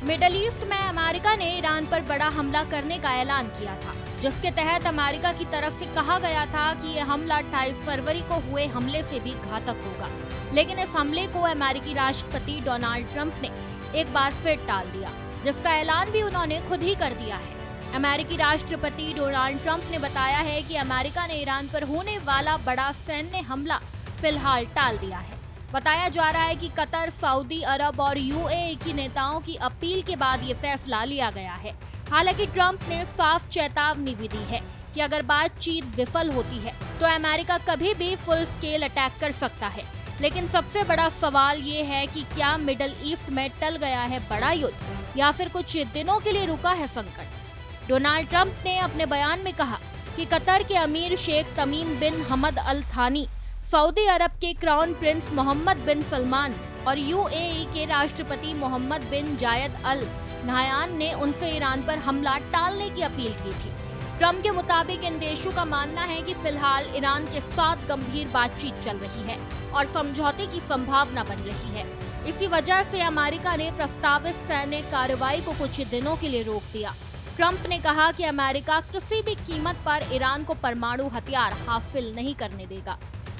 Middle east में America ने Iran पर बड़ा हमला करने का ऐलान किया था, जिसके तहत अमेरिका की तरफ से कहा गया था कि यह हमला 28 फरवरी को हुए हमले से भी घातक होगा। लेकिन इस हमले को अमेरिकी राष्ट्रपति डोनाल्ड ट्रंप ने एक बार फिर टाल दिया, जिसका ऐलान भी उन्होंने खुद ही कर दिया है। अमेरिकी राष्ट्रपति डोनाल्ड ट्रंप ने बताया है कि अमेरिका ने ईरान पर होने वाला बड़ा सैन्य हमला फिलहाल टाल दिया है। बताया जा रहा है कि कतर, सऊदी अरब और यूएई की नेताओं की अपील के बाद ये फैसला लिया गया है। हालांकि ट्रंप ने साफ चेतावनी भी दी है कि अगर बातचीत विफल होती है तो अमेरिका कभी भी फुल स्केल अटैक कर सकता है। लेकिन सबसे बड़ा सवाल ये है कि क्या मिडल ईस्ट में टल गया है बड़ा युद्ध या फिर कुछ दिनों के लिए रुका है संकट। डोनाल्ड ट्रंप ने अपने बयान में कहा कि कतर के अमीर शेख तमीम बिन हमद अल थानी, सऊदी अरब के क्राउन प्रिंस मोहम्मद बिन सलमान और यूएई के राष्ट्रपति मोहम्मद बिन जायद अल नहयान ने उनसे ईरान पर हमला टालने की अपील की थी। ट्रंप के मुताबिक इन देशों का मानना है कि फिलहाल ईरान के साथ गंभीर बातचीत चल रही है और समझौते की संभावना बन रही है। इसी वजह से अमेरिका ने प्रस्तावित सैन्य कार्रवाई को कुछ दिनों के लिए रोक दिया। ट्रंप ने कहा कि अमेरिका किसी भी कीमत पर ईरान को परमाणु हथियार हासिल नहीं करने देगा।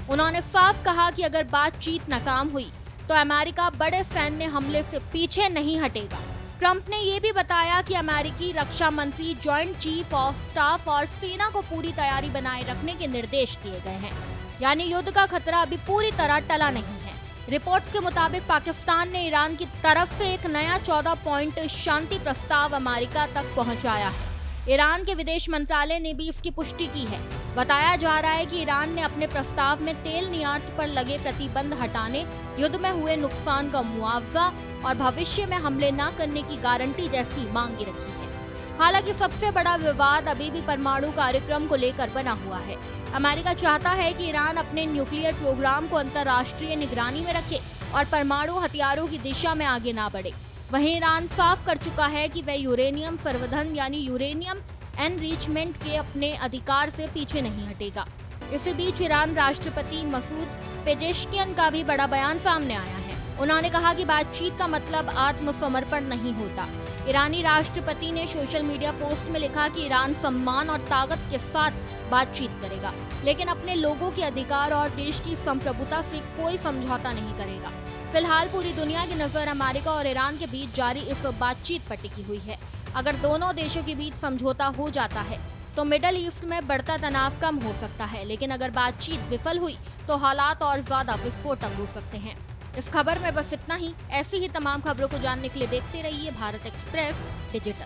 उन्होंने साफ कहा कि अगर बातचीत नाकाम हुई तो अमेरिका बड़े सैन्य हमले से पीछे नहीं हटेगा। ट्रंप ने ये भी बताया कि अमेरिकी रक्षा मंत्री, जॉइंट चीफ ऑफ स्टाफ और सेना को पूरी तैयारी बनाए रखने के निर्देश दिए गए हैं। यानी युद्ध का खतरा अभी पूरी तरह टला नहीं है। रिपोर्ट्स के मुताबिक पाकिस्तान ने ईरान की तरफ से एक नया 14 पॉइंट शांति प्रस्ताव अमेरिका तक पहुंचाया है। ईरान के विदेश मंत्रालय ने भी इसकी पुष्टि की है। बताया जा रहा है कि ईरान ने अपने प्रस्ताव में तेल निर्यात पर लगे प्रतिबंध हटाने, युद्ध में हुए नुकसान का मुआवजा और भविष्य में हमले न करने की गारंटी जैसी मांगे रखी है। हालांकि सबसे बड़ा विवाद अभी भी परमाणु कार्यक्रम को लेकर बना हुआ है। अमेरिका चाहता है कि ईरान अपने न्यूक्लियर प्रोग्राम को अंतर्राष्ट्रीय निगरानी में रखे और परमाणु हथियारों की दिशा में आगे ना बढ़े। वहीं ईरान साफ कर चुका है कि वह यूरेनियम संवर्धन यानी यूरेनियम एनरिचमेंट के अपने अधिकार से पीछे नहीं हटेगा। इसी बीच ईरान राष्ट्रपति मसूद पेजेश्कियन का भी बड़ा बयान सामने आया है। उन्होंने कहा कि बातचीत का मतलब आत्मसमर्पण नहीं होता। ईरानी राष्ट्रपति ने सोशल मीडिया पोस्ट में लिखा कि ईरान सम्मान और ताकत के साथ बातचीत करेगा, लेकिन अपने लोगों के अधिकार और देश की संप्रभुता से कोई समझौता नहीं करेगा। फिलहाल पूरी दुनिया की नजर अमेरिका और ईरान के बीच जारी इस बातचीत पर टिकी हुई है। अगर दोनों देशों के बीच समझौता हो जाता है तो मिडल ईस्ट में बढ़ता तनाव कम हो सकता है, लेकिन अगर बातचीत विफल हुई तो हालात और ज्यादा विस्फोटक हो सकते हैं। इस खबर में बस इतना ही। ऐसी ही तमाम खबरों को जानने के लिए देखते रहिए भारत एक्सप्रेस डिजिटल।